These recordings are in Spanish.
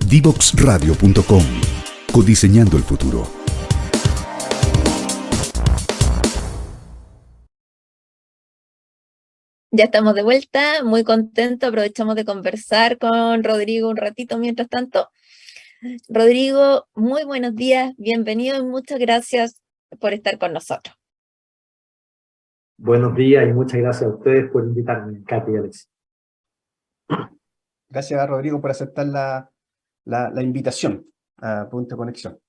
Divoxradio.com. Codiseñando el futuro. Ya estamos de vuelta, muy contentos, aprovechamos de conversar con Rodrigo un ratito mientras tanto. Rodrigo, muy buenos días, bienvenido y muchas gracias por estar con nosotros. Buenos días y muchas gracias a ustedes por invitarme, Katy y Alex. Gracias, Rodrigo, por aceptar la invitación a Punto de Conexión.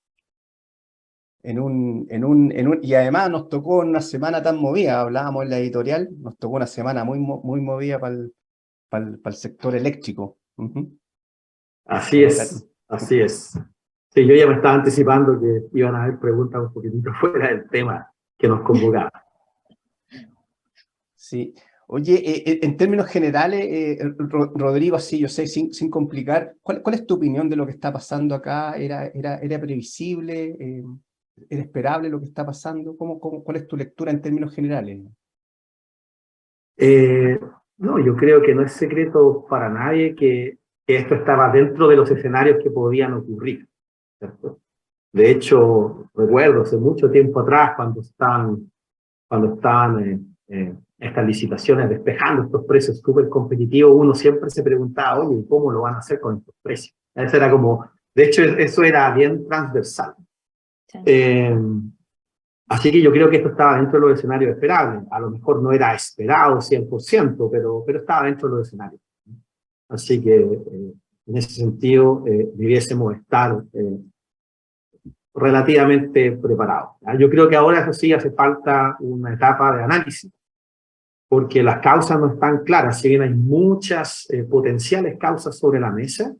Y además nos tocó una semana tan movida, hablábamos en la editorial, nos tocó una semana muy movida para el sector eléctrico. Así es, así es. Sí, yo ya me estaba anticipando que iban a haber preguntas un poquitito fuera del tema que nos convocaba. Sí. Oye, en términos generales, Rodrigo, así yo sé, sin complicar, ¿cuál es tu opinión de lo que está pasando acá? ¿Era previsible? ¿Era esperable lo que está pasando? ¿Cuál es tu lectura en términos generales? No, yo creo que no es secreto para nadie que esto estaba dentro de los escenarios que podían ocurrir, ¿cierto? De hecho, recuerdo hace mucho tiempo atrás, cuando estaban estas licitaciones despejando estos precios súper competitivos, uno siempre se preguntaba, oye, ¿cómo lo van a hacer con estos precios? Eso era como, de hecho, eso era bien transversal. Sí. Así que yo creo que esto estaba dentro de los escenarios esperables. A lo mejor no era esperado 100%, pero estaba dentro de los escenarios. Así que en ese sentido debiésemos estar relativamente preparados. Yo creo que ahora, eso sí, hace falta una etapa de análisis, porque las causas no están claras. Si bien hay muchas potenciales causas sobre la mesa,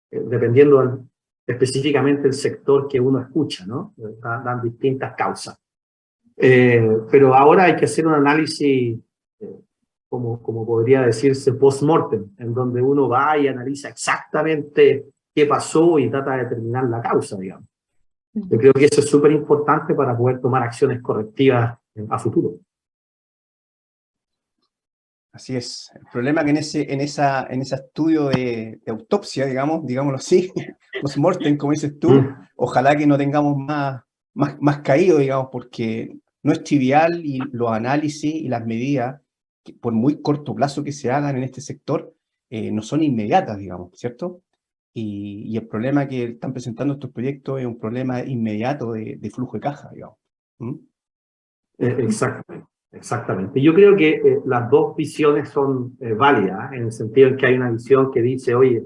dependiendo específicamente del sector que uno escucha, ¿no? Dan distintas causas. Pero ahora hay que hacer un análisis, como podría decirse, post-mortem, en donde uno va y analiza exactamente qué pasó y trata de determinar la causa, digamos. Yo creo que eso es súper importante para poder tomar acciones correctivas a futuro. Así es. El problema es que en ese estudio de autopsia, digámoslo así, post-mortem, como dices tú, ojalá que no tengamos más caído, digamos, porque no es trivial y los análisis y las medidas, que por muy corto plazo que se hagan en este sector, no son inmediatas, digamos, ¿cierto? Y el problema que están presentando estos proyectos es un problema inmediato de flujo de caja, digamos. Exactamente. Exactamente. Yo creo que las dos visiones son válidas, en el sentido en que hay una visión que dice, oye,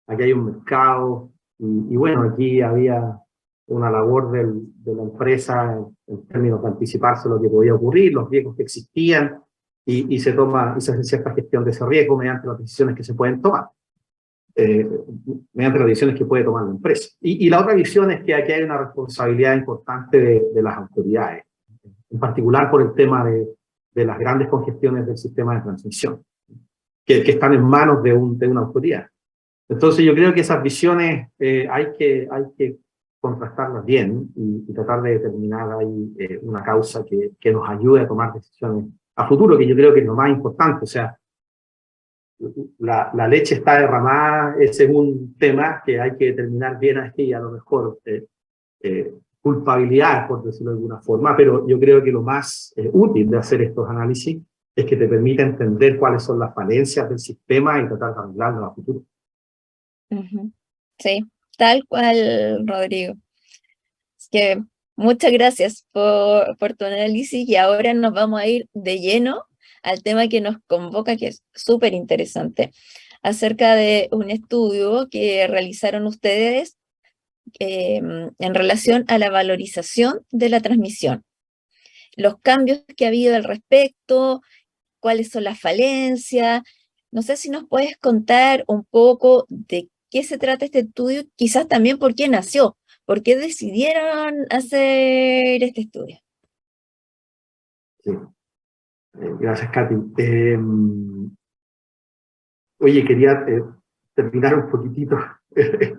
aquí hay un mercado, y bueno, aquí había una labor de la empresa en términos de anticiparse lo que podía ocurrir, los riesgos que existían, y se hace cierta gestión de ese riesgo mediante las decisiones que se pueden tomar, mediante las decisiones que puede tomar la empresa. Y la otra visión es que aquí hay una responsabilidad importante de las autoridades, en particular por el tema de las grandes congestiones del sistema de transmisión, que están en manos de una autoridad. Entonces yo creo que esas visiones hay que contrastarlas bien y tratar de determinar ahí una causa que nos ayude a tomar decisiones a futuro, que yo creo que es lo más importante. O sea, la leche está derramada, ese es un tema que hay que determinar bien aquí, a lo mejor culpabilidad, por decirlo de alguna forma, pero yo creo que lo más útil de hacer estos análisis es que te permite entender cuáles son las falencias del sistema y tratar de arreglarlo a futuro. Sí, tal cual, Rodrigo. Así que muchas gracias por tu análisis y ahora nos vamos a ir de lleno al tema que nos convoca, que es súper interesante, acerca de un estudio que realizaron ustedes en relación a la valorización de la transmisión, los cambios que ha habido al respecto, cuáles son las falencias. No sé si nos puedes contar un poco de qué se trata este estudio, quizás también por qué nació, por qué decidieron hacer este estudio. Sí. Gracias, Katy. Oye, quería terminar un poquitito,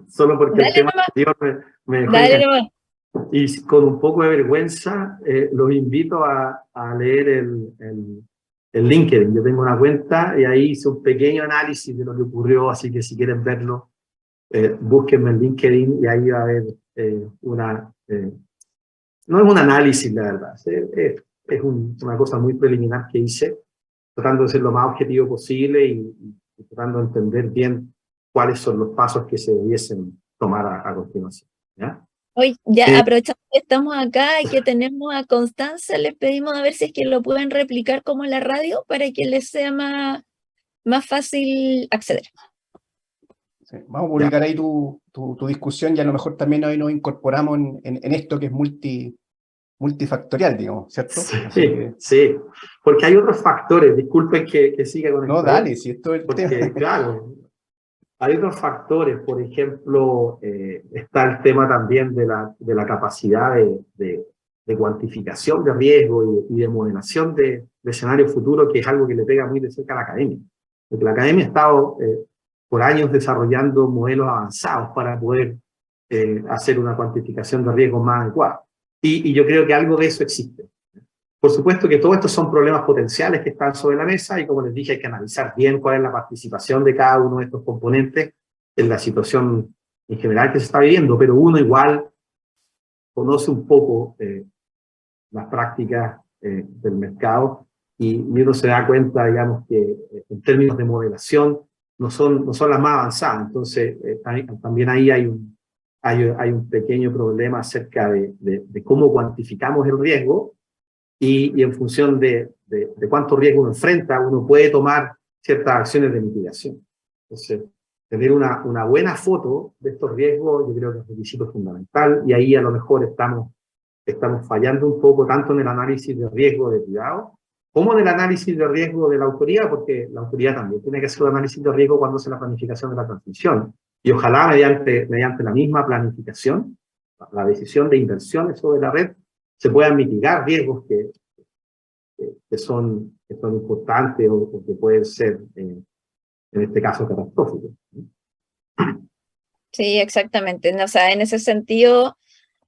solo porque Dale el tema nomás, anterior me dejó dale enganchado. nomás. Y con un poco de vergüenza, los invito a leer el LinkedIn. Yo tengo una cuenta y ahí hice un pequeño análisis de lo que ocurrió, así que si quieren verlo, búsquenme en LinkedIn y ahí va a haber no es un análisis, la verdad, es una cosa muy preliminar que hice, tratando de ser lo más objetivo posible y tratando de entender bien cuáles son los pasos que se debiesen tomar a continuación, ¿ya? Hoy, ya aprovechando que estamos acá y que tenemos a Constanza, les pedimos a ver si es que lo pueden replicar como en la radio para que les sea más fácil acceder. Sí, vamos a publicar ahí tu discusión y a lo mejor también hoy nos incorporamos en esto que es multifactorial, digamos, ¿cierto? Sí, porque hay otros factores, disculpen que siga con esto. No, dale, si esto es el porque, tema. claro, hay otros factores, por ejemplo, está el tema también de la capacidad de cuantificación de riesgo y de modelación de escenarios futuros, que es algo que le pega muy de cerca a la academia. Porque la academia ha estado por años desarrollando modelos avanzados para poder hacer una cuantificación de riesgo más adecuada. Y yo creo que algo de eso existe. Por supuesto que todos estos son problemas potenciales que están sobre la mesa y como les dije hay que analizar bien cuál es la participación de cada uno de estos componentes en la situación en general que se está viviendo, pero uno igual conoce un poco las prácticas del mercado y uno se da cuenta, digamos, que en términos de modelación no son las más avanzadas. Entonces también ahí hay un pequeño problema acerca de cómo cuantificamos el riesgo. Y en función de cuánto riesgo uno enfrenta, uno puede tomar ciertas acciones de mitigación. Entonces, tener una buena foto de estos riesgos, yo creo que es un requisito fundamental, y ahí a lo mejor estamos fallando un poco tanto en el análisis de riesgo de cuidado, como en el análisis de riesgo de la autoridad, porque la autoridad también tiene que hacer un análisis de riesgo cuando hace la planificación de la transmisión. Y ojalá mediante la misma planificación, la decisión de inversiones sobre la red, se puedan mitigar riesgos que son importantes o que pueden ser, en este caso, catastróficos. Sí, exactamente. O sea, en ese sentido,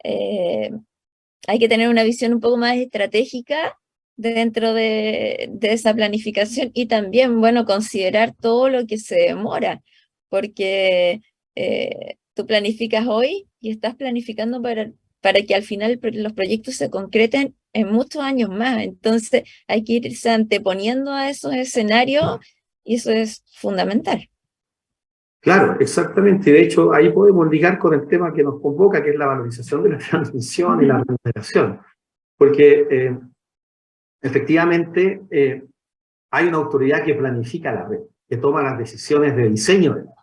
hay que tener una visión un poco más estratégica dentro de esa planificación y también, bueno, considerar todo lo que se demora, porque tú planificas hoy y estás planificando para que al final los proyectos se concreten en muchos años más. Entonces hay que irse anteponiendo a esos escenarios y eso es fundamental. Claro, exactamente. De hecho, ahí podemos ligar con el tema que nos convoca, que es la valorización de la transmisión y la remuneración. Porque efectivamente hay una autoridad que planifica la red, que toma las decisiones de diseño de la red.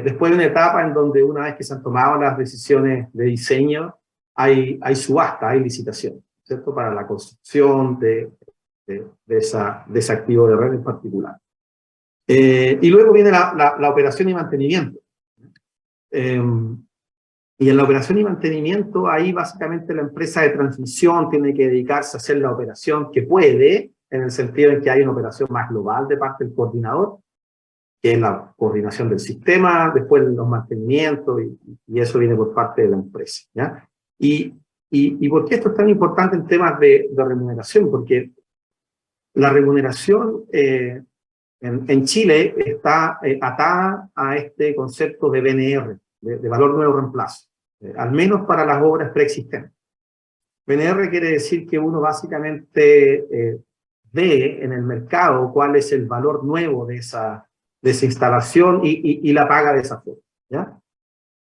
Después de una etapa en donde una vez que se han tomado las decisiones de diseño, hay subasta, hay licitación, ¿cierto? Para la construcción de ese activo de red en particular. Y luego viene la operación y mantenimiento. Y en la operación y mantenimiento, ahí básicamente la empresa de transmisión tiene que dedicarse a hacer la operación que puede, en el sentido en que hay una operación más global de parte del coordinador, que es la coordinación del sistema, después los mantenimientos, y eso viene por parte de la empresa, ¿ya? ¿Y por qué esto es tan importante en temas de remuneración? Porque la remuneración en Chile está atada a este concepto de VNR, de valor nuevo reemplazo, al menos para las obras preexistentes. VNR quiere decir que uno básicamente ve en el mercado cuál es el valor nuevo de esa instalación y la paga de esa forma, ¿ya?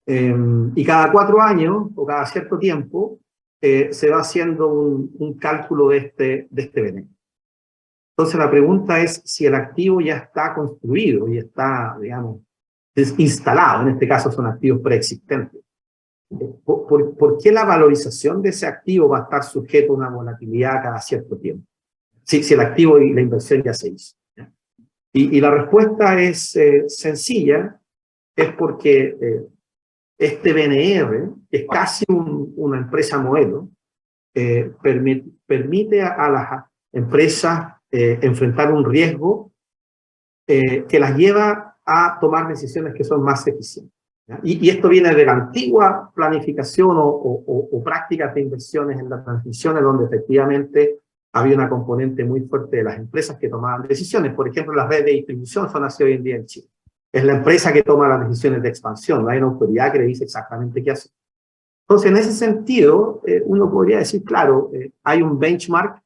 Y cada 4 años, o cada cierto tiempo, se va haciendo un cálculo de este VNR. Entonces la pregunta es si el activo ya está construido y está, digamos, instalado, en este caso son activos preexistentes. ¿Por qué la valorización de ese activo va a estar sujeto a una volatilidad cada cierto tiempo? Si el activo y la inversión ya se hizo. Y la respuesta es sencilla, es porque este VNR, que es casi una empresa modelo, permite a las empresas enfrentar un riesgo que las lleva a tomar decisiones que son más eficientes. Y esto viene de la antigua planificación o prácticas de inversiones en las transmisiones, donde efectivamente había una componente muy fuerte de las empresas que tomaban decisiones. Por ejemplo, las redes de distribución son así hoy en día en Chile. es la empresa que toma las decisiones de expansión, no hay una autoridad que le dice exactamente qué hacer. Entonces, en ese sentido, uno podría decir, claro, hay un benchmark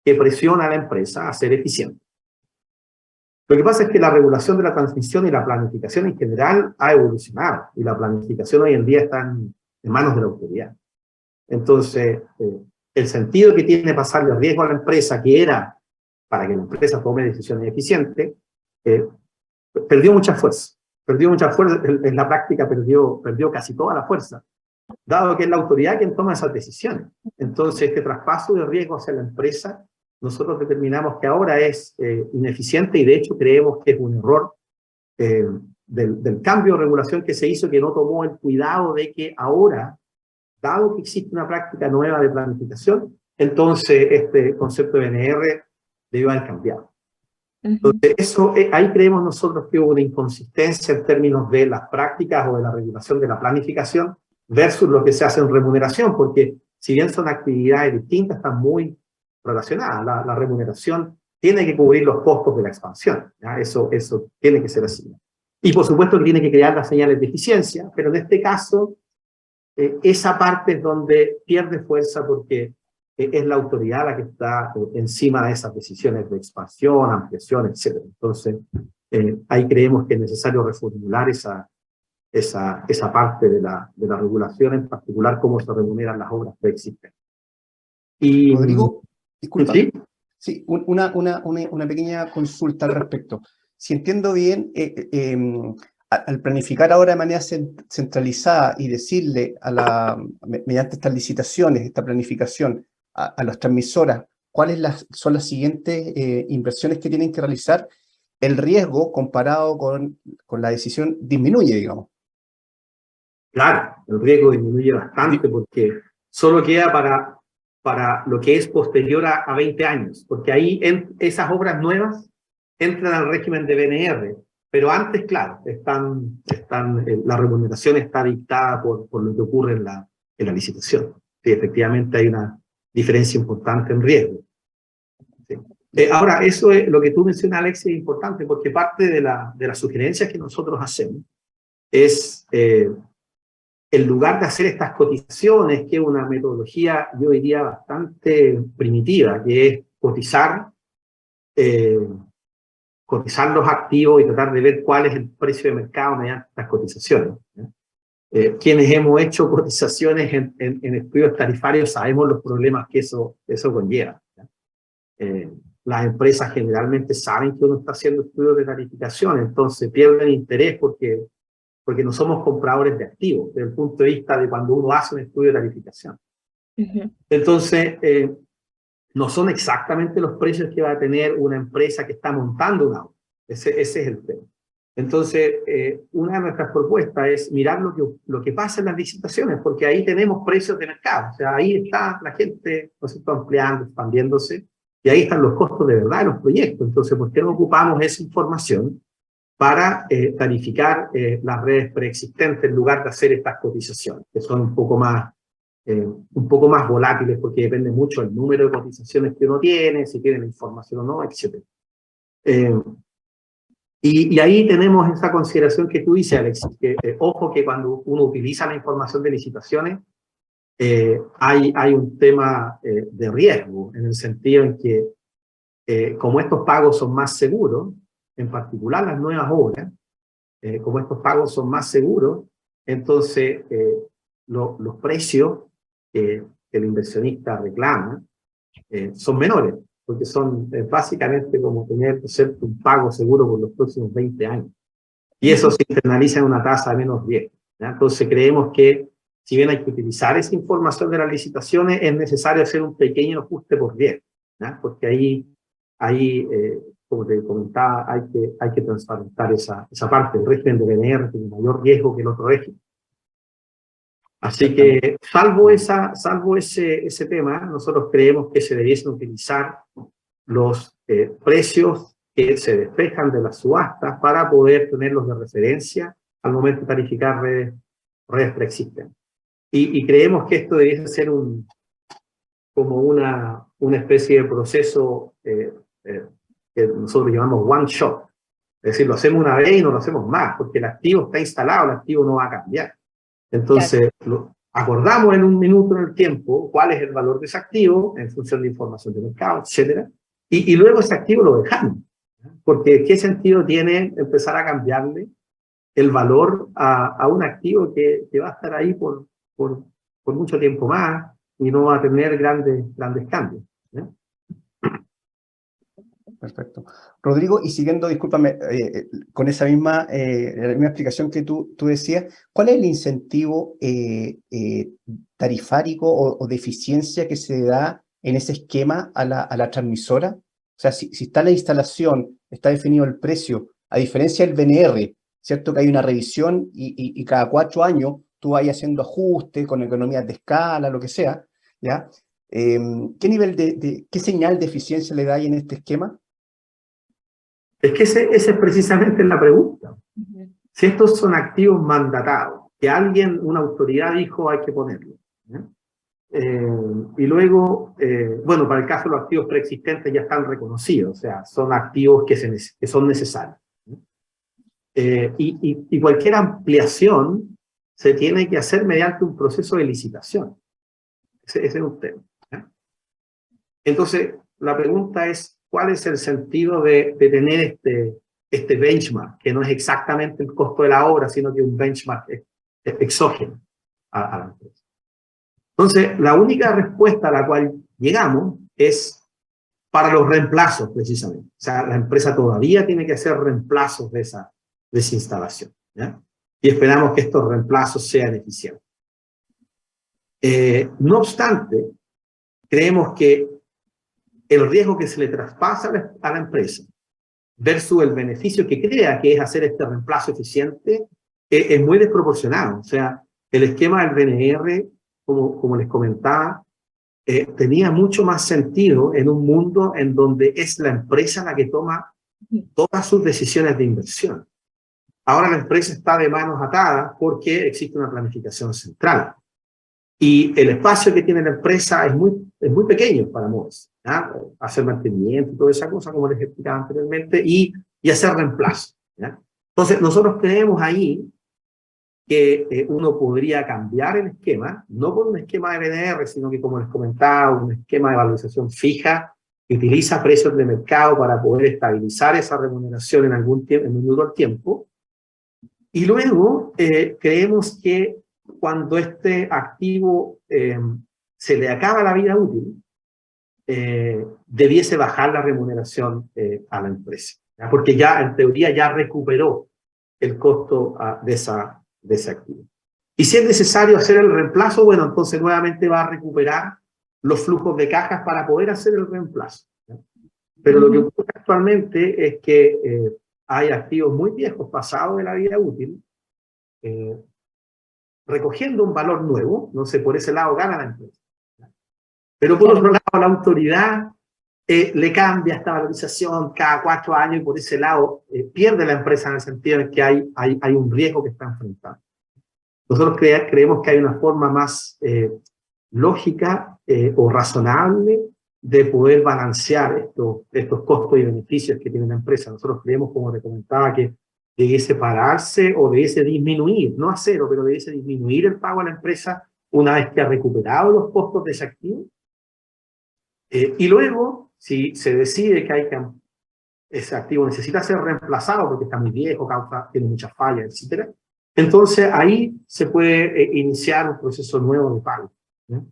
que presiona a la empresa a ser eficiente. Lo que pasa es que la regulación de la transmisión y la planificación en general ha evolucionado, y la planificación hoy en día está en manos de la autoridad. Entonces, el sentido que tiene pasarle riesgo a la empresa, que era para que la empresa tome decisiones eficientes, perdió mucha fuerza. Perdió mucha fuerza, en la práctica perdió casi toda la fuerza, dado que es la autoridad quien toma esas decisiones. Entonces, este traspaso de riesgo hacia la empresa, nosotros determinamos que ahora es ineficiente, y de hecho creemos que es un error del cambio de regulación que se hizo, que no tomó el cuidado de que ahora, dado que existe una práctica nueva de planificación, entonces este concepto de BNR debió haber cambiado. Entonces, ahí creemos nosotros que hubo una inconsistencia en términos de las prácticas o de la regulación de la planificación versus lo que se hace en remuneración, porque si bien son actividades distintas, están muy relacionadas. La remuneración tiene que cubrir los costos de la expansión, ¿ya? Eso tiene que ser así. Y por supuesto que tiene que crear las señales de eficiencia, pero en este caso, esa parte es donde pierde fuerza, porque es la autoridad la que está encima de esas decisiones de expansión, ampliación, etc. Entonces, ahí creemos que es necesario reformular esa parte de la regulación, en particular cómo se remuneran las obras preexistentes. Y, Rodrigo, disculpa. ¿sí? Sí, una pequeña consulta al respecto. Si entiendo bien, al planificar ahora de manera centralizada y decirle mediante estas licitaciones, esta planificación, a las transmisoras, cuáles son las siguientes inversiones que tienen que realizar, el riesgo comparado con la decisión disminuye, digamos. Claro, el riesgo disminuye bastante, porque solo queda para lo que es posterior a 20 años, porque ahí esas obras nuevas entran al régimen de BNR, pero antes, claro, la remuneración está dictada por lo que ocurre en la licitación. Sí, efectivamente hay una diferencia importante en riesgo. Sí. Ahora, eso es lo que tú mencionas, Alex, es importante, porque parte de las sugerencias que nosotros hacemos es, en lugar de hacer estas cotizaciones, que es una metodología, yo diría, bastante primitiva, que es cotizar los activos y tratar de ver cuál es el precio de mercado mediante estas cotizaciones, ¿no? Quienes hemos hecho cotizaciones en estudios tarifarios sabemos los problemas que eso conlleva, ¿no? Las empresas generalmente saben que uno está haciendo estudios de tarificación, entonces pierden interés porque no somos compradores de activos, desde el punto de vista de cuando uno hace un estudio de tarificación. Entonces, no son exactamente los precios que va a tener una empresa que está montando un auto. Ese es el tema. Entonces, una de nuestras propuestas es mirar lo que pasa en las licitaciones, porque ahí tenemos precios de mercado. O sea, ahí está la gente, ¿no se está ampliando, expandiéndose, y ahí están los costos de verdad de los proyectos. Entonces, ¿por qué no ocupamos esa información para tarificar las redes preexistentes en lugar de hacer estas cotizaciones, que son un poco más volátiles, porque depende mucho del número de cotizaciones que uno tiene, si tiene la información o no, etc. Y ahí tenemos esa consideración que tú dices, Alexis, que ojo que cuando uno utiliza la información de licitaciones, hay un tema de riesgo, en el sentido en que como estos pagos son más seguros, en particular las nuevas obras, como estos pagos son más seguros, entonces los precios que el inversionista reclama son menores, porque son básicamente como tener un pago seguro por los próximos 20 años. Y eso se internaliza en una tasa de menos riesgo, ¿ya? Entonces creemos que, si bien hay que utilizar esa información de las licitaciones, es necesario hacer un pequeño ajuste por riesgo, ¿ya? Porque ahí como te comentaba, hay que transparentar esa parte. El régimen de BNR tiene mayor riesgo que el otro régimen. Así que, salvo ese tema, nosotros creemos que se debiesen utilizar los precios que se despejan de las subastas para poder tenerlos de referencia al momento de tarificar redes preexistentes. Y creemos que esto debiese ser como una especie de proceso que nosotros llamamos one shot, Es decir, lo hacemos una vez y no lo hacemos más, porque el activo está instalado, el activo no va a cambiar. Entonces, acordamos en un minuto en el tiempo cuál es el valor de ese activo en función de información de mercado, etcétera, y luego ese activo lo dejamos. Porque ¿qué sentido tiene empezar a cambiarle el valor a un activo que va a estar ahí por mucho tiempo más y no va a tener grandes cambios? Perfecto. Rodrigo, y siguiendo, discúlpame, con esa misma, la misma explicación que tú decías, ¿cuál es el incentivo tarifárico o de eficiencia que se da en ese esquema a la transmisora? O sea, si está la instalación, está definido el precio, a diferencia del BNR, ¿cierto? Que hay una revisión y cada 4 años tú vas haciendo ajustes con economías de escala, lo que sea, ¿ya? ¿Qué nivel qué señal de eficiencia le da ahí en este esquema? Es que esa es precisamente la pregunta. Si estos son activos mandatados, que una autoridad dijo hay que ponerlo, y luego, bueno, para el caso de los activos preexistentes ya están reconocidos, o sea, son activos que son necesarios. Y cualquier ampliación se tiene que hacer mediante un proceso de licitación. Ese es un tema. Entonces, la pregunta es, ¿cuál es el sentido de tener este benchmark, que no es exactamente el costo de la obra, sino que un benchmark exógeno a la empresa? Entonces, la única respuesta a la cual llegamos es para los reemplazos, precisamente. O sea, la empresa todavía tiene que hacer reemplazos de esa instalación, ¿ya? Y esperamos que estos reemplazos sean eficientes. No obstante, creemos que el riesgo que se le traspasa a la empresa versus el beneficio que crea que es hacer este reemplazo eficiente es muy desproporcionado. O sea, el esquema del BNR, como les comentaba, tenía mucho más sentido en un mundo en donde es la empresa la que toma todas sus decisiones de inversión. Ahora la empresa está de manos atadas porque existe una planificación central. Y el espacio que tiene la empresa es muy pequeño para moverse, ¿ya? Hacer mantenimiento y toda esa cosa, como les explicaba anteriormente, y hacer reemplazo, ¿ya? Entonces, nosotros creemos ahí que uno podría cambiar el esquema, no por un esquema de BNR, sino que, como les comentaba, un esquema de valorización fija que utiliza precios de mercado para poder estabilizar esa remuneración en algún tiempo, en un minuto al tiempo. Y luego creemos que cuando este activo se le acaba la vida útil, debiese bajar la remuneración a la empresa, ¿ya? Porque ya, en teoría, ya recuperó el costo de ese activo. Y si es necesario hacer el reemplazo, bueno, entonces nuevamente va a recuperar los flujos de cajas para poder hacer el reemplazo, ¿ya? Pero lo que ocurre actualmente es que hay activos muy viejos, pasados de la vida útil, recogiendo un valor nuevo, no sé, por ese lado gana la empresa. Pero por otro lado, la autoridad le cambia esta valorización cada 4 años y por ese lado pierde la empresa en el sentido de que hay un riesgo que está enfrentando. Nosotros creemos que hay una forma más lógica o razonable de poder balancear estos costos y beneficios que tiene la empresa. Nosotros creemos, como le comentaba, que debiese pararse o debiese disminuir, no a cero, pero debiese disminuir el pago a la empresa una vez que ha recuperado los costos de ese activo. Y luego, si se decide que ese activo necesita ser reemplazado porque está muy viejo, tiene muchas fallas, etc., entonces ahí se puede iniciar un proceso nuevo de pago, ¿no?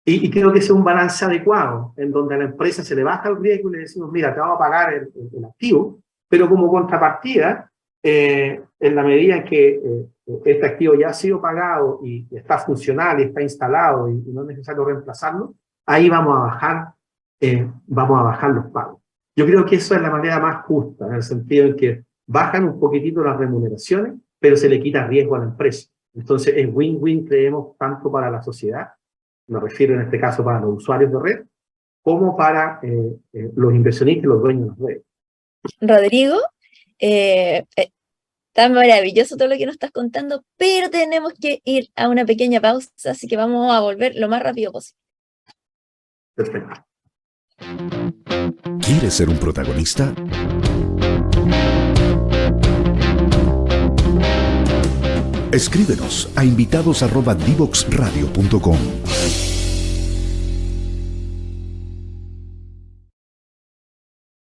Y creo que ese es un balance adecuado, en donde a la empresa se le baja el riesgo y le decimos, mira, te vamos a pagar el activo, pero como contrapartida, en la medida en que este activo ya ha sido pagado y está funcional y está instalado y no es necesario reemplazarlo, ahí vamos a bajar los pagos. Yo creo que eso es la manera más justa, en el sentido en que bajan un poquitito las remuneraciones, pero se le quita riesgo a la empresa. Entonces es win-win, creemos, tanto para la sociedad, me refiero en este caso para los usuarios de red, como para los inversionistas y los dueños de las redes. Rodrigo, está maravilloso todo lo que nos estás contando, pero tenemos que ir a una pequeña pausa, así que vamos a volver lo más rápido posible. Perfecto. ¿Quieres ser un protagonista? Escríbenos a invitados@divoxradio.com.